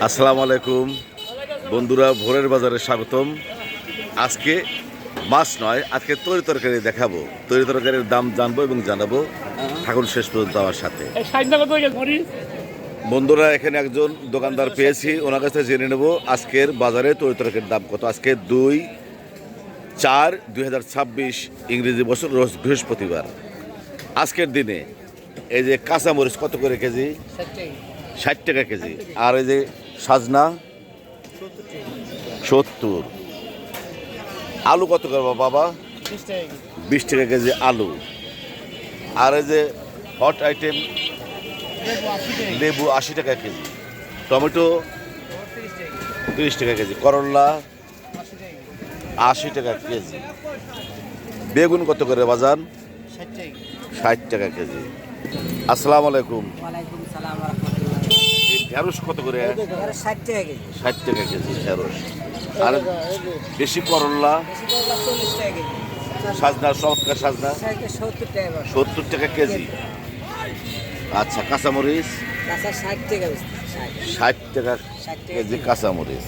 আসসালামু আলাইকুম বন্ধুরা, ভোরের বাজারে স্বাগতম। আজকে মাছ নয়, আজকে তরি তরকারি দেখাবো। তরি তরকারির দাম জানবো এবং জানাবো। থাকুন শেষ পর্যন্ত আমার সাথে। বন্ধুরা, এখানে একজন দোকানদার পেয়েছি, ওনার কাছে জেনে নেব আজকের বাজারে তরি তরকারির দাম কত। আজকে 2/4/2026 ইংরেজি বছর, রোজ বৃহস্পতিবার। আজকের দিনে এই যে কাঁচামরিচ কত করে কেজি? 60 টাকা কেজি। আর এই যে সাজনা 70। আলু কত করে বাবা? 20 টাকা কেজি আলু। আর এই যে হট আইটেম লেবু 80 টাকা কেজি। টমেটো 30 টাকা কেজি। করলা 80 টাকা কেজি। বেগুন কত করে বাজান? 60 টাকা কেজি। আসসালামু আলাইকুম। ঢেঁড়স কত করে? 60 টাকা কেজি। 60 টাকা কেজি ঢেঁড়স। আর দেশি করলা 40 টাকা কেজি। সাজনা, চমৎকার সাজনা 70 টাকা। 70 টাকা কেজি। আচ্ছা, কাঁচামরিচ কাঁচা 60 টাকা বেশি। 60 টাকা কেজি কাঁচামরিচ।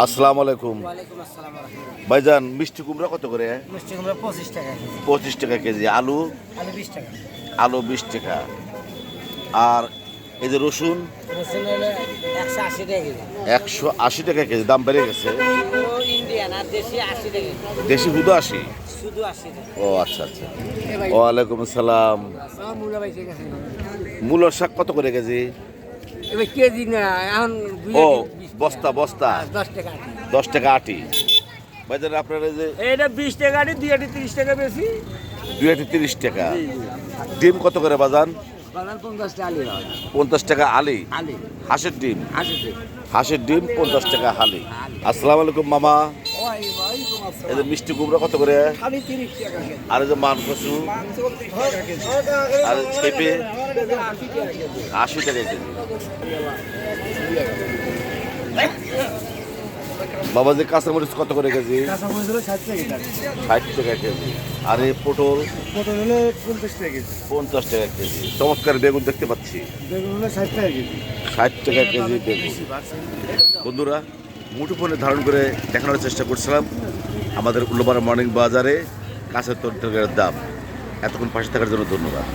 আসসালামু আলাইকুম। ওয়ালাইকুম আসসালাম ওয়া রাহমাতুল্লাহ। ভাইজান, মিষ্টি কুমড়া কত করে? মিষ্টি কুমড়া 25 টাকা কেজি। 25 টাকা কেজি। আলু আলু 20 টাকা। আলু 20 টাকা। আর এই যে রসুন রসুন হলো 180 টাকা কেজি। 180 টাকা কেজি। দাম বেড়ে গেছে। ও ইন্ডিয়ান আর দেশি 80 টাকা কেজি। দেশি হুদো 80। শুধু 80 টাকা। ও আচ্ছা আচ্ছা। ওয়ালাইকুম আসসালাম। আমার মূলা বাইছে গেছে। মূলার শাক কত করে কেজি? এবার কেজি না, এখন ও বস্তা বস্তা 10 টাকা। 10 টাকা আটি। ভাইজান, আপনার এই যে এটা 20 টাকা আটি, 2 আটি 30 টাকা বেশি। 2 আটি 30 টাকা। ডিম কত করে বাজান? বাজার 50 টাকা আলি হয়। 50 টাকা আলি। আলি হাঁসের ডিম 80 টাকা। হাঁসের ডিম 50 টাকা হালি। আসসালামু আলাইকুম মামা। ওয়ালাইকুম আসসালাম। এই যে মিষ্টি কুমড়া কত করে? খালি 30 টাকা কেজি। আর এই যে মান কচু আর পেঁপে 80 টাকা কেজি। বাবা, যে কাঁচামরিচ কত করে কেজি? 60 টাকা কেজি। আর এই পটল 50 টাকা কেজি। চমৎকার বেগুন দেখতে পাচ্ছি। 60 টাকা কেজি বেগুন। বন্ধুরা, মুঠোফোনে ধারণ করে দেখানোর চেষ্টা করছিলাম আমাদের উল্লাপাড়া মর্নিং বাজারে কাঁচা তরকারির দাম। এতক্ষণ পাশে থাকার জন্য ধন্যবাদ।